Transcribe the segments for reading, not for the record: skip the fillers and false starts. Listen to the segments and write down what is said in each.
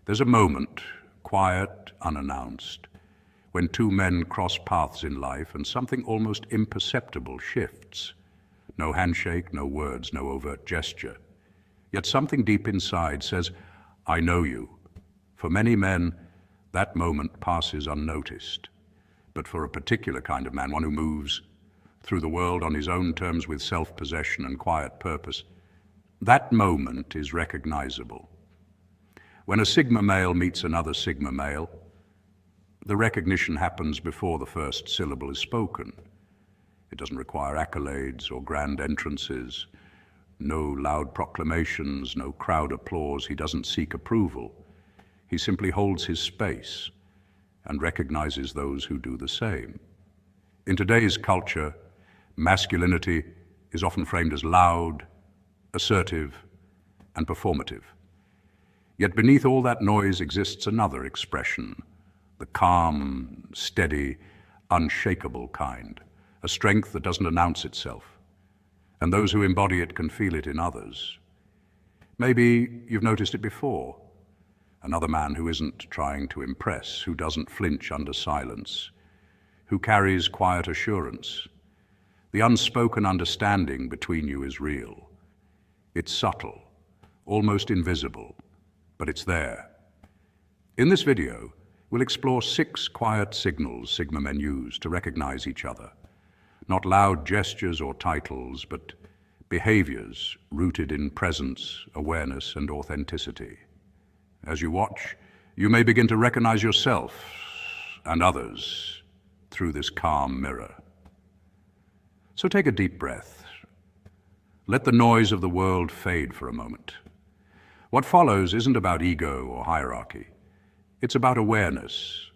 There's a moment, quiet, unannounced, when two men cross paths in life and something almost imperceptible shifts. No handshake, no words, no overt gesture. Yet something deep inside says, I know you. For many men, that moment passes unnoticed. But for a particular kind of man, one who moves through the world on his own terms with self-possession and quiet purpose, that moment is recognizable. When a Sigma male meets another Sigma male, the recognition happens before the first syllable is spoken. It doesn't require accolades or grand entrances, no loud proclamations, no crowd applause. He doesn't seek approval. He simply holds his space and recognizes those who do the same. In today's culture, masculinity is often framed as loud, assertive, and performative. Yet beneath all that noise exists another expression, the calm, steady, unshakable kind, a strength that doesn't announce itself, and those who embody it can feel it in others. Maybe you've noticed it before. Another man who isn't trying to impress, who doesn't flinch under silence, who carries quiet assurance. The unspoken understanding between you is real. It's subtle, almost invisible, but it's there. In this video, we'll explore 6 quiet signals Sigma men use to recognize each other. Not loud gestures or titles, but behaviors rooted in presence, awareness, and authenticity. As you watch, you may begin to recognize yourself and others through this calm mirror. So take a deep breath. Let the noise of the world fade for a moment. What follows isn't about ego or hierarchy. It's about awareness.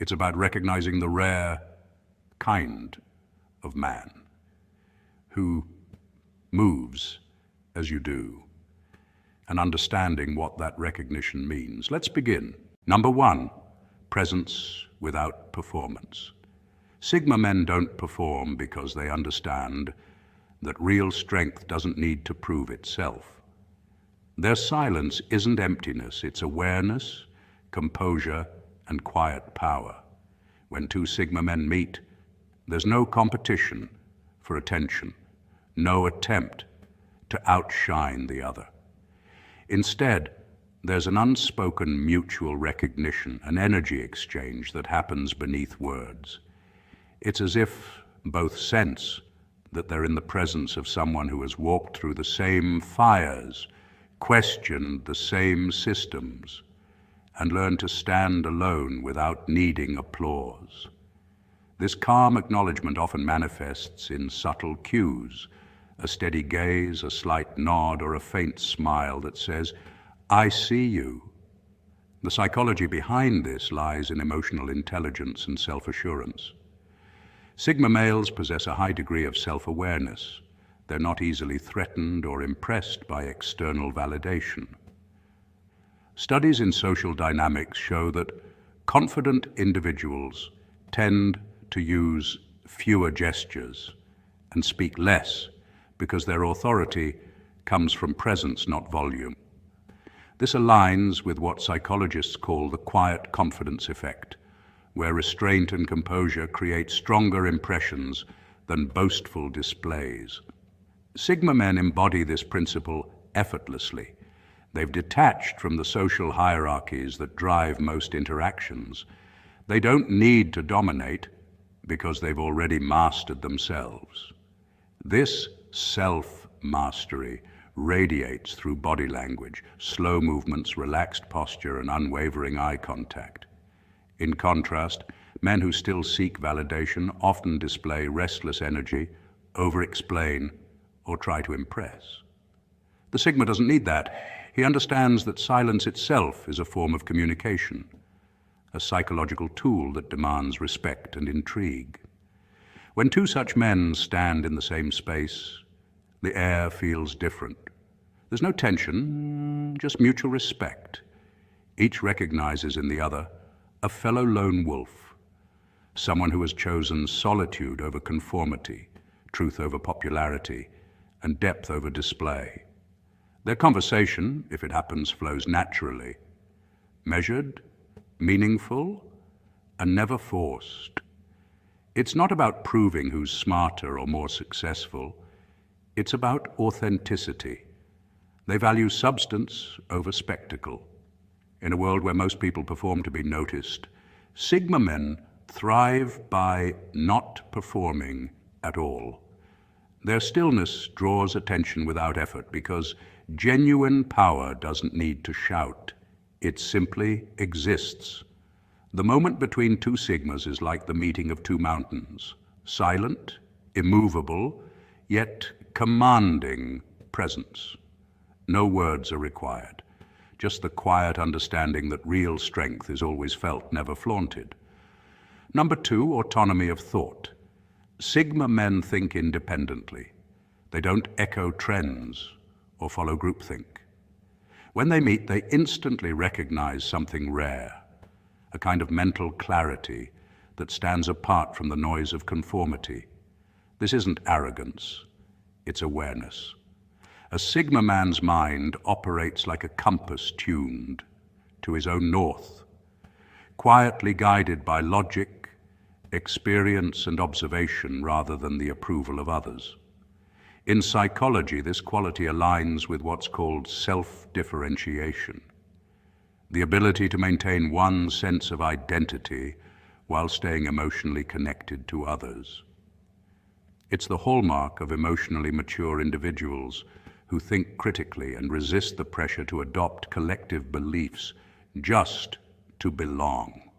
It's about recognizing the rare kind of man who moves as you do, and understanding what that recognition means. Let's begin. Number 1, presence without performance. Sigma men don't perform because they understand that real strength doesn't need to prove itself. Their silence isn't emptiness, it's awareness, composure, and quiet power. When two Sigma men meet, there's no competition for attention, no attempt to outshine the other. Instead, there's an unspoken mutual recognition, an energy exchange that happens beneath words. It's as if both sense that they're in the presence of someone who has walked through the same fires, questioned the same systems, and learned to stand alone without needing applause. This calm acknowledgement often manifests in subtle cues, a steady gaze, a slight nod, or a faint smile that says, I see you. The psychology behind this lies in emotional intelligence and self-assurance. Sigma males possess a high degree of self-awareness. They're not easily threatened or impressed by external validation. Studies in social dynamics show that confident individuals tend to use fewer gestures and speak less because their authority comes from presence, not volume. This aligns with what psychologists call the quiet confidence effect, where restraint and composure create stronger impressions than boastful displays. Sigma men embody this principle effortlessly. They've detached from the social hierarchies that drive most interactions. They don't need to dominate because they've already mastered themselves. This self-mastery radiates through body language, slow movements, relaxed posture, and unwavering eye contact. In contrast, men who still seek validation often display restless energy, over-explain, or try to impress. The Sigma doesn't need that. He understands that silence itself is a form of communication, a psychological tool that demands respect and intrigue. When two such men stand in the same space, the air feels different. There's no tension, just mutual respect. Each recognizes in the other a fellow lone wolf, someone who has chosen solitude over conformity, truth over popularity, and depth over display. Their conversation, if it happens, flows naturally. measured, meaningful, and never forced. It's not about proving who's smarter or more successful. It's about authenticity. They value substance over spectacle. In a world where most people perform to be noticed, Sigma men thrive by not performing at all. Their stillness draws attention without effort because genuine power doesn't need to shout. It simply exists. The moment between two Sigmas is like the meeting of two mountains, silent, immovable, yet commanding presence. No words are required, just the quiet understanding that real strength is always felt, never flaunted. Number 2, autonomy of thought. Sigma men think independently. They don't echo trends or follow groupthink. When they meet, they instantly recognize something rare, a kind of mental clarity that stands apart from the noise of conformity. This isn't arrogance, it's awareness. A Sigma man's mind operates like a compass tuned to his own north, quietly guided by logic, experience, and observation rather than the approval of others. In psychology, this quality aligns with what's called self-differentiation, the ability to maintain one sense of identity while staying emotionally connected to others. It's the hallmark of emotionally mature individuals who think critically and resist the pressure to adopt collective beliefs just to belong.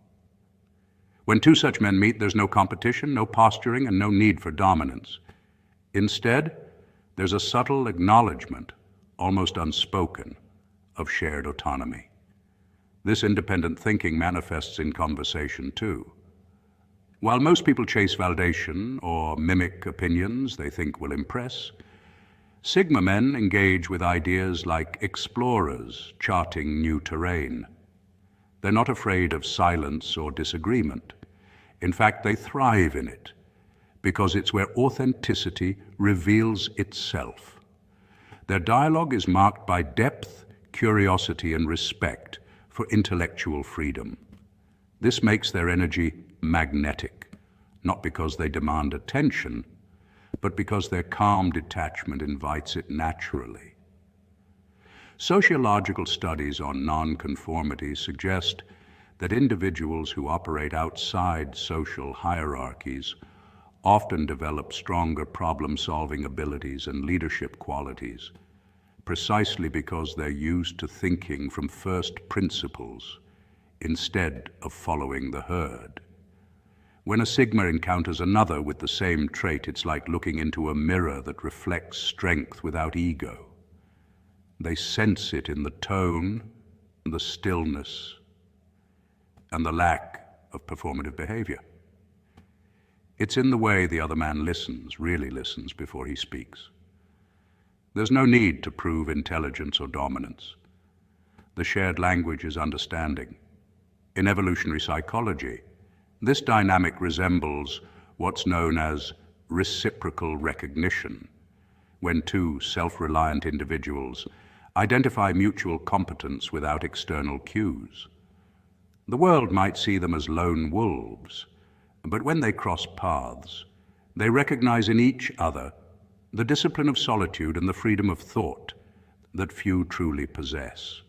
When two such men meet, there's no competition, no posturing, and no need for dominance. Instead, there's a subtle acknowledgement, almost unspoken, of shared autonomy. This independent thinking manifests in conversation too. While most people chase validation or mimic opinions they think will impress, Sigma men engage with ideas like explorers charting new terrain. They're not afraid of silence or disagreement. In fact, they thrive in it because it's where authenticity reveals itself. Their dialogue is marked by depth, curiosity, and respect for intellectual freedom. This makes their energy magnetic, not because they demand attention, but because their calm detachment invites it naturally. Sociological studies on nonconformity suggest that individuals who operate outside social hierarchies often develop stronger problem-solving abilities and leadership qualities, precisely because they're used to thinking from first principles instead of following the herd. When a Sigma encounters another with the same trait, it's like looking into a mirror that reflects strength without ego. They sense it in the tone, the stillness, and the lack of performative behavior. It's in the way the other man listens, really listens, before he speaks. There's no need to prove intelligence or dominance. The shared language is understanding. In evolutionary psychology, this dynamic resembles what's known as reciprocal recognition, when two self-reliant individuals identify mutual competence without external cues. The world might see them as lone wolves, but when they cross paths, they recognize in each other the discipline of solitude and the freedom of thought that few truly possess.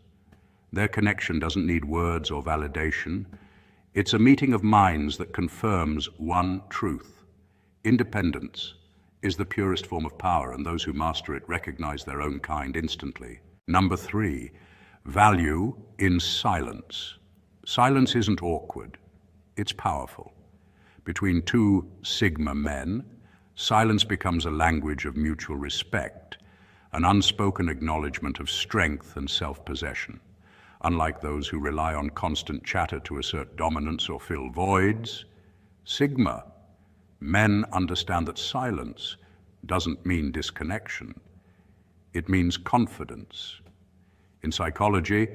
Their connection doesn't need words or validation. It's a meeting of minds that confirms one truth. Independence is the purest form of power, and those who master it recognize their own kind instantly. Number 3, value in silence. Silence isn't awkward, it's powerful. Between two Sigma men, silence becomes a language of mutual respect, an unspoken acknowledgement of strength and self-possession. Unlike those who rely on constant chatter to assert dominance or fill voids, Sigma men understand that silence doesn't mean disconnection. It means confidence. In psychology,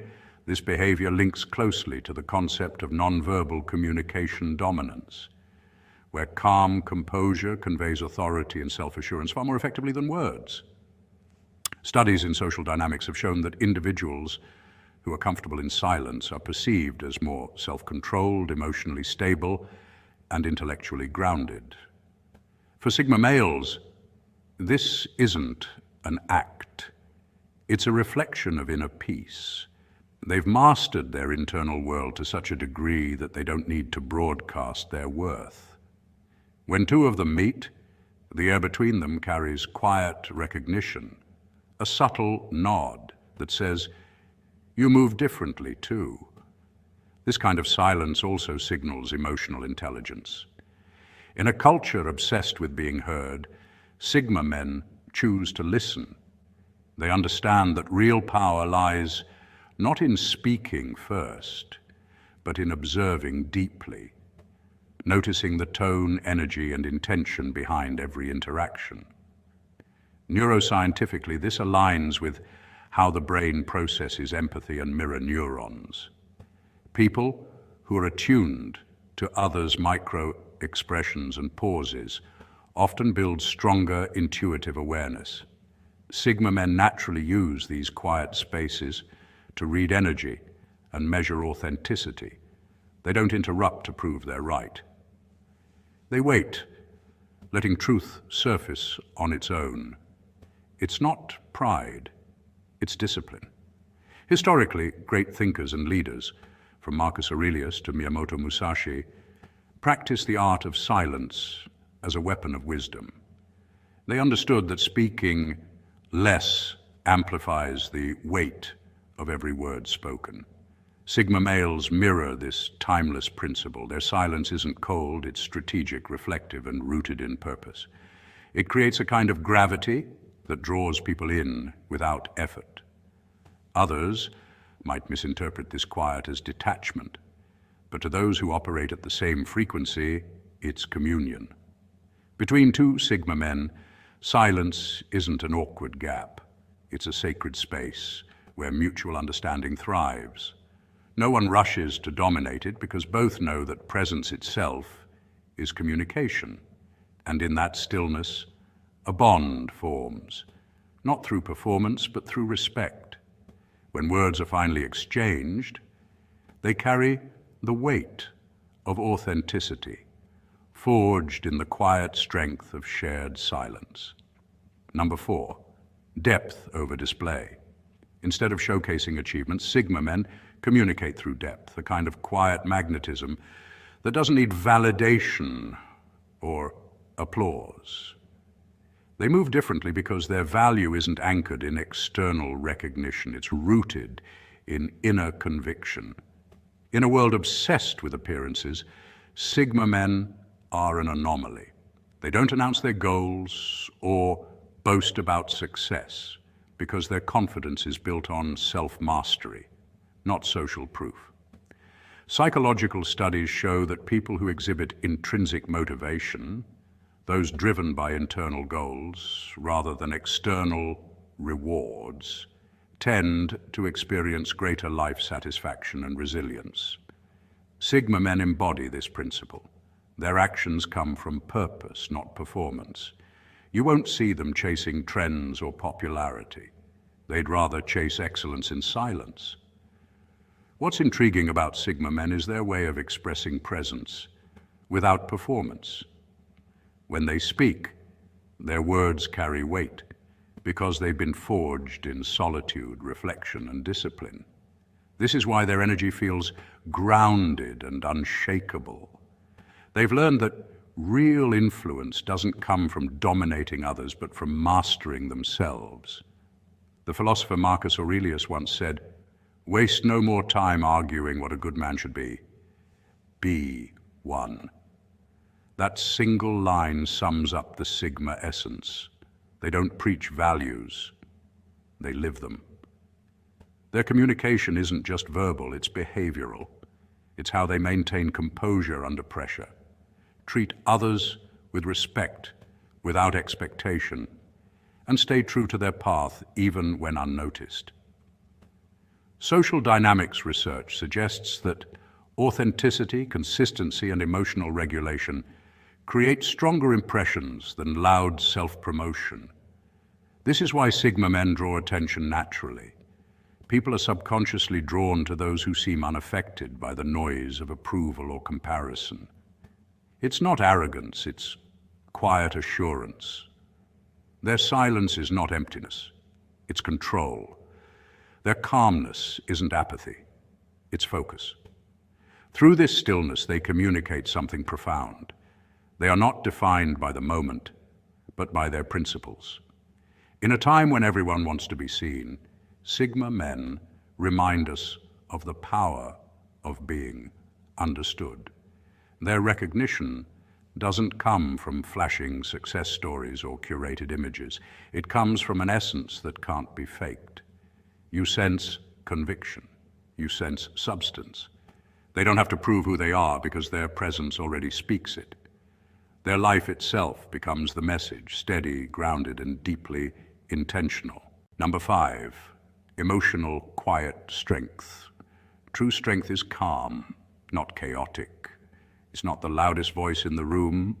this behavior links closely to the concept of nonverbal communication dominance, where calm composure conveys authority and self-assurance far more effectively than words. Studies in social dynamics have shown that individuals who are comfortable in silence are perceived as more self-controlled, emotionally stable, and intellectually grounded. For Sigma males, this isn't an act. It's a reflection of inner peace. They've mastered their internal world to such a degree that they don't need to broadcast their worth. When two of them meet, the air between them carries quiet recognition, a subtle nod that says, "You move differently too." This kind of silence also signals emotional intelligence. In a culture obsessed with being heard, Sigma men choose to listen. They understand that real power lies not in speaking first, but in observing deeply, noticing the tone, energy, and intention behind every interaction. Neuroscientifically, this aligns with how the brain processes empathy and mirror neurons. People who are attuned to others' micro-expressions and pauses often build stronger intuitive awareness. Sigma men naturally use these quiet spaces to read energy and measure authenticity. They don't interrupt to prove they're right. They wait, letting truth surface on its own. It's not pride, it's discipline. Historically, great thinkers and leaders, from Marcus Aurelius to Miyamoto Musashi, practiced the art of silence as a weapon of wisdom. They understood that speaking less amplifies the weight of every word spoken. Sigma males mirror this timeless principle. Their silence isn't cold, it's strategic, reflective, and rooted in purpose. It creates a kind of gravity that draws people in without effort. Others might misinterpret this quiet as detachment, but to those who operate at the same frequency, it's communion. Between two Sigma men, silence isn't an awkward gap. It's a sacred space where mutual understanding thrives. No one rushes to dominate it because both know that presence itself is communication, and in that stillness, a bond forms, not through performance, but through respect. When words are finally exchanged, they carry the weight of authenticity, forged in the quiet strength of shared silence. Number 4, depth over display. Instead of showcasing achievements, Sigma men communicate through depth, a kind of quiet magnetism that doesn't need validation or applause. They move differently because their value isn't anchored in external recognition. It's rooted in inner conviction. In a world obsessed with appearances, Sigma men are an anomaly. They don't announce their goals or boast about success because their confidence is built on self-mastery, not social proof. Psychological studies show that people who exhibit intrinsic motivation, those driven by internal goals rather than external rewards, tend to experience greater life satisfaction and resilience. Sigma men embody this principle. Their actions come from purpose, not performance. You won't see them chasing trends or popularity. They'd rather chase excellence in silence. What's intriguing about Sigma men is their way of expressing presence without performance. When they speak, their words carry weight because they've been forged in solitude, reflection, and discipline. This is why their energy feels grounded and unshakable. They've learned that real influence doesn't come from dominating others, but from mastering themselves. The philosopher Marcus Aurelius once said, "Waste no more time arguing what a good man should be. Be one." That single line sums up the Sigma essence. They don't preach values, they live them. Their communication isn't just verbal, it's behavioral. It's how they maintain composure under pressure, treat others with respect without expectation, and stay true to their path even when unnoticed. Social dynamics research suggests that authenticity, consistency, and emotional regulation create stronger impressions than loud self-promotion. This is why Sigma men draw attention naturally. People are subconsciously drawn to those who seem unaffected by the noise of approval or comparison. It's not arrogance, it's quiet assurance. Their silence is not emptiness, it's control. Their calmness isn't apathy, it's focus. Through this stillness, they communicate something profound. They are not defined by the moment, but by their principles. In a time when everyone wants to be seen, Sigma men remind us of the power of being understood. Their recognition doesn't come from flashing success stories or curated images. It comes from an essence that can't be faked. You sense conviction. You sense substance. They don't have to prove who they are because their presence already speaks it. Their life itself becomes the message, steady, grounded, and deeply intentional. Number 5, emotional, quiet strength. True strength is calm, not chaotic. It's not the loudest voice in the room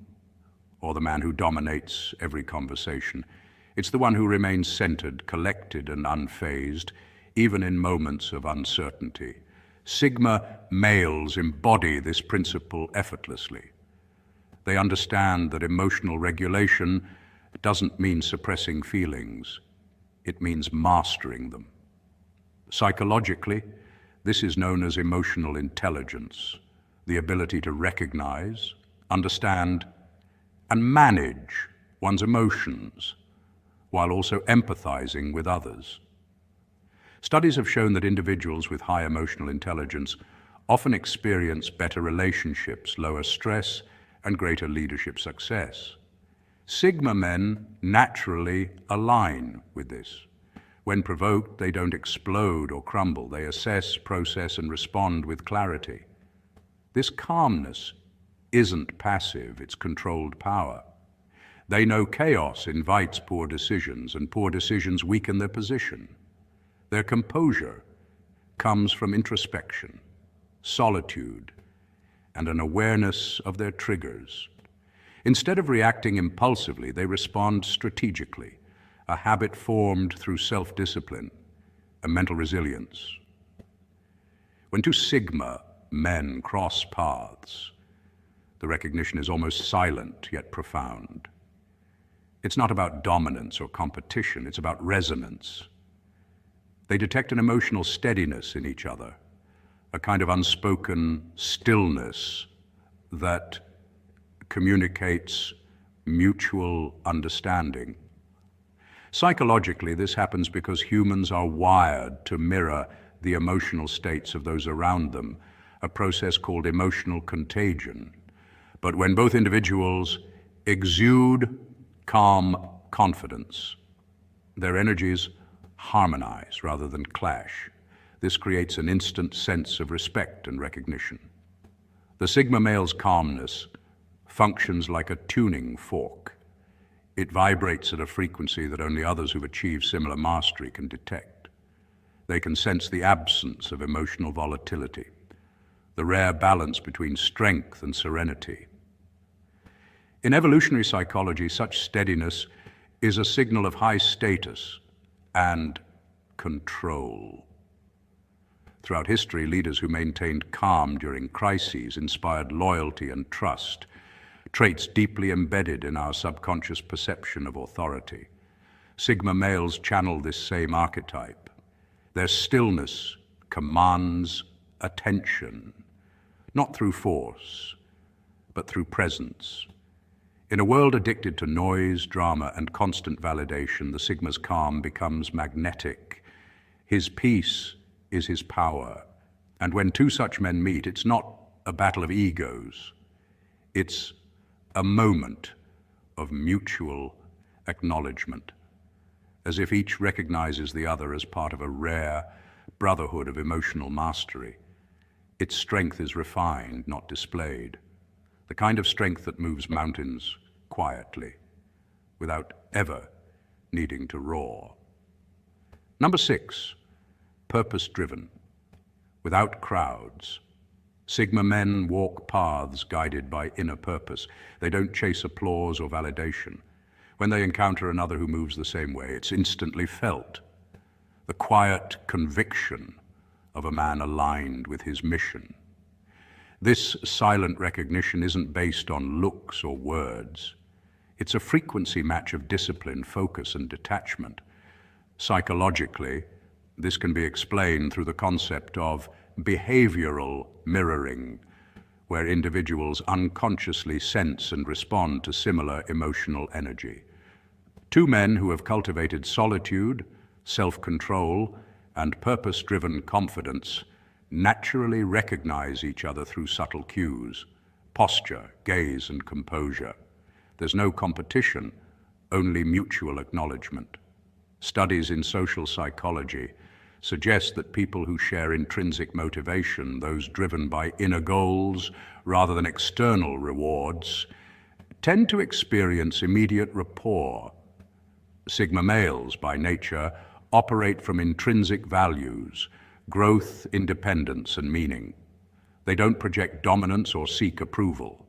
or the man who dominates every conversation. It's the one who remains centered, collected, and unfazed, even in moments of uncertainty. Sigma males embody this principle effortlessly. They understand that emotional regulation doesn't mean suppressing feelings. It means mastering them. Psychologically, this is known as emotional intelligence, the ability to recognize, understand, and manage one's emotions while also empathizing with others. Studies have shown that individuals with high emotional intelligence often experience better relationships, lower stress, and greater leadership success. Sigma men naturally align with this. When provoked, they don't explode or crumble. They assess, process, and respond with clarity. This calmness isn't passive, it's controlled power. They know chaos invites poor decisions, and poor decisions weaken their position. Their composure comes from introspection, solitude, and an awareness of their triggers. Instead of reacting impulsively, they respond strategically, a habit formed through self-discipline and mental resilience. When two Sigma men cross paths, the recognition is almost silent yet profound. It's not about dominance or competition, it's about resonance. They detect an emotional steadiness in each other, a kind of unspoken stillness that communicates mutual understanding. Psychologically, this happens because humans are wired to mirror the emotional states of those around them, a process called emotional contagion. But when both individuals exude calm confidence, their energies harmonize rather than clash. This creates an instant sense of respect and recognition. The Sigma male's calmness functions like a tuning fork. It vibrates at a frequency that only others who've achieved similar mastery can detect. They can sense the absence of emotional volatility, the rare balance between strength and serenity. In evolutionary psychology, such steadiness is a signal of high status and control. Throughout history, leaders who maintained calm during crises inspired loyalty and trust, traits deeply embedded in our subconscious perception of authority. Sigma males channel this same archetype. Their stillness commands attention, not through force, but through presence. In a world addicted to noise, drama, and constant validation, the Sigma's calm becomes magnetic. His peace is his power. And when two such men meet, it's not a battle of egos. It's a moment of mutual acknowledgement, as if each recognizes the other as part of a rare brotherhood of emotional mastery. Its strength is refined, not displayed. The kind of strength that moves mountains quietly, without ever needing to roar. Number 6, purpose-driven, without crowds. Sigma men walk paths guided by inner purpose. They don't chase applause or validation. When they encounter another who moves the same way, it's instantly felt. the quiet conviction of a man aligned with his mission. This silent recognition isn't based on looks or words. It's a frequency match of discipline, focus, and detachment. Psychologically, this can be explained through the concept of behavioral mirroring, where individuals unconsciously sense and respond to similar emotional energy. Two men who have cultivated solitude, self-control, and purpose-driven confidence naturally recognize each other through subtle cues, posture, gaze, and composure. There's no competition, only mutual acknowledgement. Studies in social psychology suggest that people who share intrinsic motivation, those driven by inner goals rather than external rewards, tend to experience immediate rapport. Sigma males, by nature, operate from intrinsic values, growth, independence, and meaning. They don't project dominance or seek approval.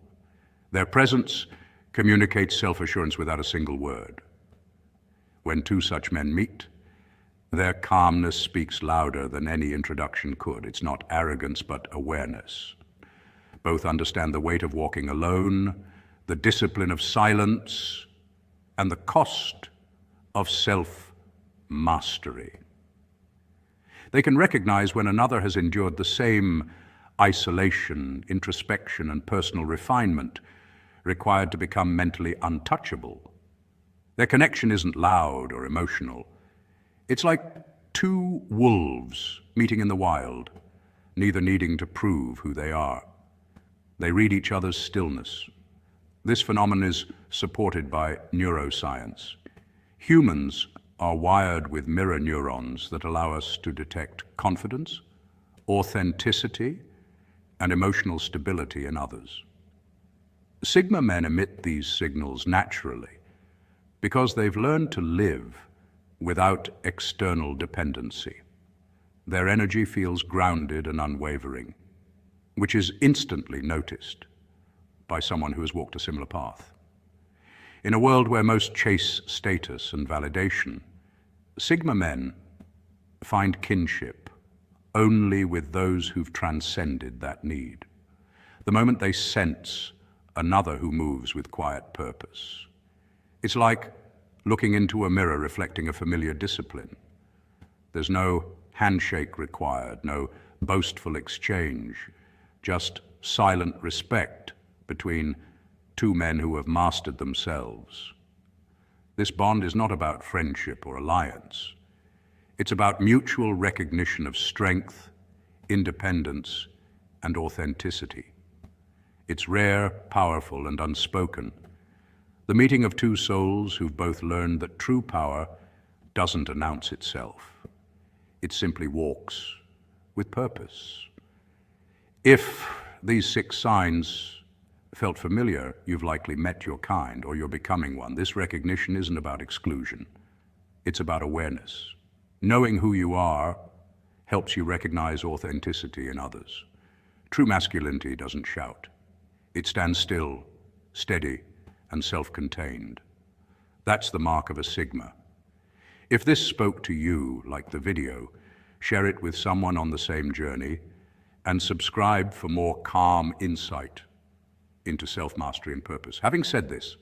Their presence communicates self-assurance without a single word. When two such men meet, their calmness speaks louder than any introduction could. It's not arrogance, but awareness. Both understand the weight of walking alone, the discipline of silence, and the cost of self-mastery. They can recognize when another has endured the same isolation, introspection, and personal refinement required to become mentally untouchable. Their connection isn't loud or emotional. It's like two wolves meeting in the wild, neither needing to prove who they are. They read each other's stillness. This phenomenon is supported by neuroscience. Humans are wired with mirror neurons that allow us to detect confidence, authenticity, and emotional stability in others. Sigma men emit these signals naturally because they've learned to live without external dependency. Their energy feels grounded and unwavering, which is instantly noticed by someone who has walked a similar path. In a world where most chase status and validation, Sigma men find kinship only with those who've transcended that need. The moment they sense another who moves with quiet purpose. It's like looking into a mirror reflecting a familiar discipline. There's no handshake required, no boastful exchange, just silent respect between two men who have mastered themselves. This bond is not about friendship or alliance. It's about mutual recognition of strength, independence, and authenticity. It's rare, powerful, and unspoken. The meeting of two souls who've both learned that true power doesn't announce itself. It simply walks with purpose. If these 6 signs felt familiar, you've likely met your kind or you're becoming one. This recognition isn't about exclusion. It's about awareness. Knowing who you are helps you recognize authenticity in others. True masculinity doesn't shout. It stands still, steady, and self-contained. That's the mark of a Sigma. If this spoke to you, like the video, share it with someone on the same journey, and subscribe for more calm insight into self-mastery and purpose. Having said this,